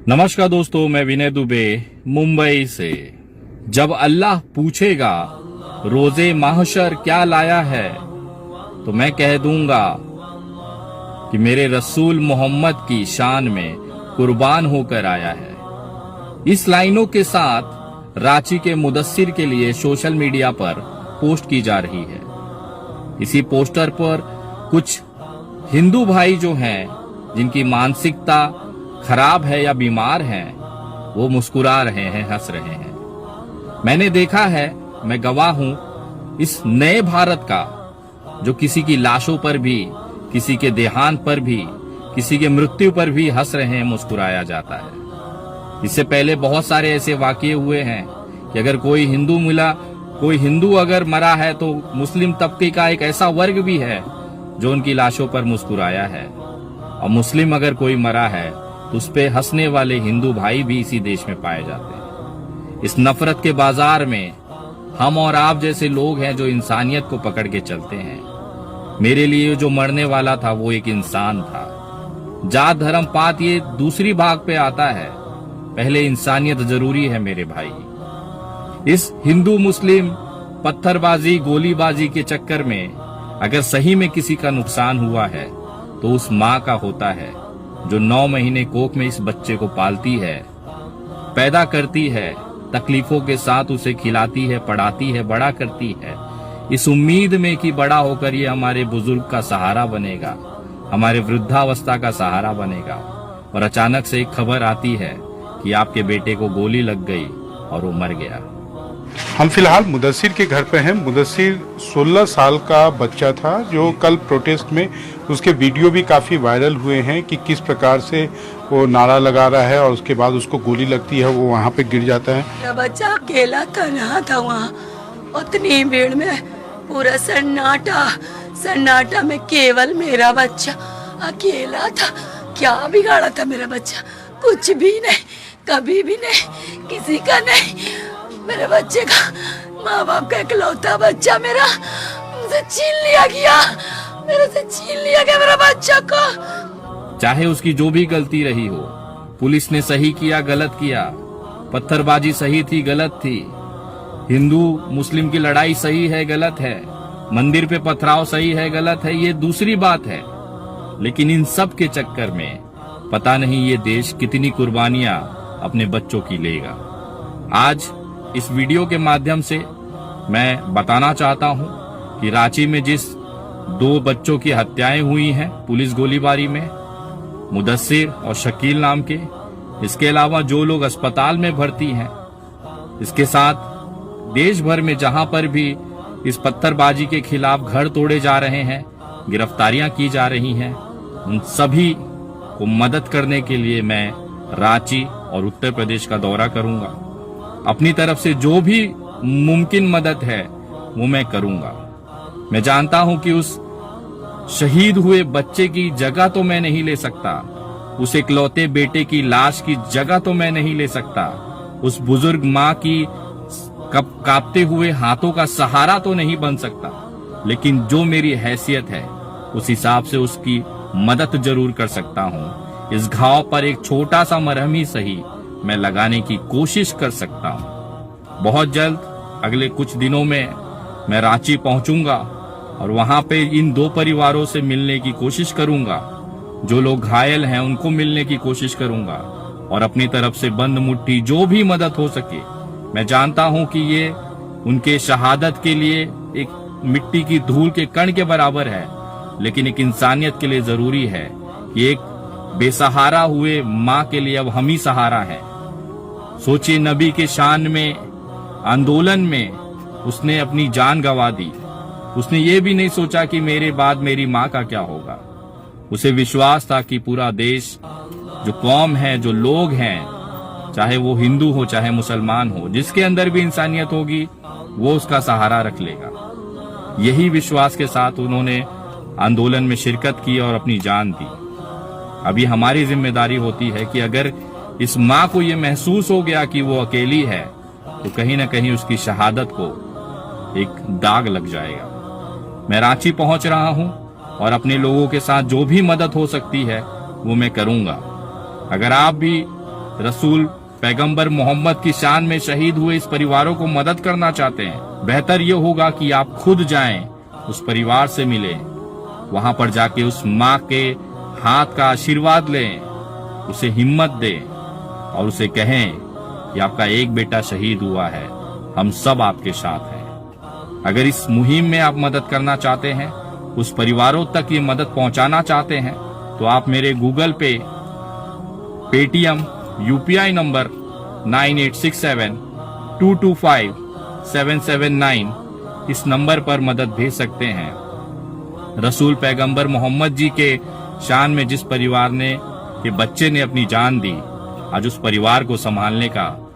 नमस्कार दोस्तों, मैं विनय दुबे मुंबई से। जब अल्लाह पूछेगा रोजे महशर क्या लाया है, तो मैं कह दूंगा कि मेरे रसूल मोहम्मद की शान में कुर्बान होकर आया है। इस लाइनों के साथ रांची के मुदस्सिर के लिए सोशल मीडिया पर पोस्ट की जा रही है। इसी पोस्टर पर कुछ हिंदू भाई जो हैं, जिनकी मानसिकता खराब है या बीमार हैं, वो मुस्कुरा रहे हैं, हंस रहे हैं। मैंने देखा है, मैं गवाह हूं इस नए भारत का, जो किसी की लाशों पर भी, किसी के देहांत पर भी, किसी के मृत्यु पर भी हंस रहे हैं, मुस्कुराया जाता है। इससे पहले बहुत सारे ऐसे वाकये हुए हैं कि अगर कोई हिंदू मिला, कोई हिंदू अगर मरा है, तो मुस्लिम तबके का एक ऐसा वर्ग भी है जो उनकी लाशों पर मुस्कुराया है। और मुस्लिम अगर कोई मरा है तो उस पे हंसने वाले हिंदू भाई भी इसी देश में पाए जाते हैं। इस नफरत के बाजार में हम और आप जैसे लोग हैं जो इंसानियत को पकड़ के चलते हैं। मेरे लिए जो मरने वाला था वो एक इंसान था। जात धर्म पात ये दूसरी भाग पे आता है, पहले इंसानियत जरूरी है मेरे भाई। इस हिंदू मुस्लिम पत्थरबाजी गोलीबाजी के चक्कर में अगर सही में किसी का नुकसान हुआ है तो उस माँ का होता है जो 9 महीने कोख में इस बच्चे को पालती है, पैदा करती है, तकलीफों के साथ उसे खिलाती है, पढ़ाती है, बड़ा करती है, इस उम्मीद में कि बड़ा होकर ये हमारे बुजुर्ग का सहारा बनेगा, हमारे वृद्धावस्था का सहारा बनेगा। और अचानक से एक खबर आती है कि आपके बेटे को गोली लग गई और वो मर गया। हम फिलहाल मुदस्सिर के घर पे हैं। मुदस्सिर 16 साल का बच्चा था जो कल प्रोटेस्ट में, उसके वीडियो भी काफ़ी वायरल हुए हैं कि किस प्रकार से वो नारा लगा रहा है और उसके बाद उसको गोली लगती है, वो वहाँ पे गिर जाता है। मेरा बच्चा अकेला तन्हा था वहाँ, उतनी भीड़ में पूरा सन्नाटा में केवल मेरा बच्चा अकेला था। क्या बिगाड़ा था मेरा बच्चा? कुछ भी नहीं, कभी भी नहीं, किसी का नहीं। मेरे बच्चे का, माँ बाप का इकलौता बच्चा मेरा मुझसे छीन लिया गया, मेरे से छीन लिया गया मेरा बच्चा को। चाहे उसकी जो भी गलती रही हो, पुलिस ने सही किया गलत किया, पत्थरबाजी सही थी गलत थी, हिंदू मुस्लिम की लड़ाई सही है गलत है, मंदिर पे पथराव सही है गलत है, ये दूसरी बात है। लेकिन इन सब के चक्कर में पता नहीं ये देश कितनी कुर्बानियां अपने बच्चों की लेगा। आज इस वीडियो के माध्यम से मैं बताना चाहता हूं कि रांची में जिस 2 बच्चों की हत्याएं हुई हैं पुलिस गोलीबारी में, मुदस्सिर और शकील नाम के, इसके अलावा जो लोग अस्पताल में भर्ती हैं, इसके साथ देश भर में जहां पर भी इस पत्थरबाजी के खिलाफ घर तोड़े जा रहे हैं, गिरफ्तारियां की जा रही हैं, उन सभी को मदद करने के लिए मैं रांची और उत्तर प्रदेश का दौरा करूंगा। अपनी तरफ से जो भी मुमकिन मदद है वो मैं करूंगा। मैं जानता हूं कि उस शहीद हुए बच्चे की जगह तो मैं नहीं ले सकता, उस इकलौते बेटे की लाश की जगह तो मैं नहीं ले सकता, उस बुजुर्ग माँ की कांपते हुए हाथों का सहारा तो नहीं बन सकता, लेकिन जो मेरी हैसियत है उस हिसाब से उसकी मदद जरूर कर सकता हूं। इस घाव पर एक छोटा सा मरहम ही सही मैं लगाने की कोशिश कर सकता हूं। बहुत जल्द अगले कुछ दिनों में मैं रांची पहुंचूंगा और वहां पे इन 2 परिवारों से मिलने की कोशिश करूंगा। जो लोग घायल हैं उनको मिलने की कोशिश करूंगा और अपनी तरफ से बंद मुट्ठी जो भी मदद हो सके। मैं जानता हूं कि ये उनके शहादत के लिए एक मिट्टी की धूल के कण के बराबर है, लेकिन एक इंसानियत के लिए जरूरी है। ये एक बेसहारा हुए माँ के लिए अब हम ही सहारा है। सोचिए, नबी के शान में आंदोलन में उसने अपनी जान गंवा दी। उसने ये भी नहीं सोचा कि मेरे बाद मेरी माँ का क्या होगा। उसे विश्वास था कि पूरा देश, जो कौम है, जो लोग हैं, चाहे वो हिंदू हो चाहे मुसलमान हो, जिसके अंदर भी इंसानियत होगी वो उसका सहारा रख लेगा। यही विश्वास के साथ उन्होंने आंदोलन में शिरकत की और अपनी जान दी। अभी हमारी जिम्मेदारी होती है कि अगर इस माँ को ये महसूस हो गया कि वो अकेली है, तो कहीं ना कहीं उसकी शहादत को एक दाग लग जाएगा। मैं रांची पहुंच रहा हूं और अपने लोगों के साथ जो भी मदद हो सकती है वो मैं करूंगा। अगर आप भी रसूल पैगंबर मोहम्मद की शान में शहीद हुए इस परिवारों को मदद करना चाहते हैं, बेहतर ये होगा कि आप खुद जाएं, उस परिवार से मिलें, वहां पर जाके उस माँ के हाथ का आशीर्वाद लें, उसे हिम्मत दें और उसे कहें कि आपका एक बेटा शहीद हुआ है, हम सब आपके साथ हैं। अगर इस मुहिम में आप मदद करना चाहते हैं, उस परिवारों तक ये मदद पहुंचाना चाहते हैं, तो आप मेरे गूगल पे, पेटीएम, यूपीआई नंबर 9867225779 इस नंबर पर मदद भेज सकते हैं। रसूल पैगंबर मोहम्मद जी के शान में जिस परिवार ने के बच्चे ने अपनी जान दी, आज उस परिवार को संभालने का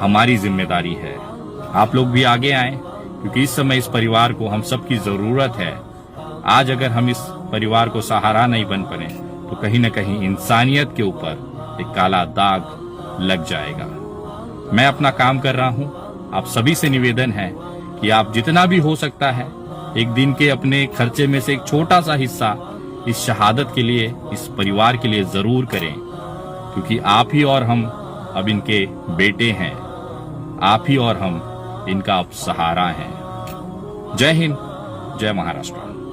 हमारी जिम्मेदारी है। आप लोग भी आगे आएं, क्योंकि इस समय इस परिवार को हम सबकी जरूरत है। आज अगर हम इस परिवार को सहारा नहीं बन पाए तो कहीं न कहीं इंसानियत के ऊपर एक काला दाग लग जाएगा। मैं अपना काम कर रहा हूं, आप सभी से निवेदन है कि आप जितना भी हो सकता है एक दिन के अपने खर्चे में से एक छोटा सा हिस्सा इस शहादत के लिए, इस परिवार के लिए जरूर करें, क्योंकि आप ही और हम अब इनके बेटे हैं, आप ही और हम इनका अब सहारा हैं। जय हिंद, जय महाराष्ट्र।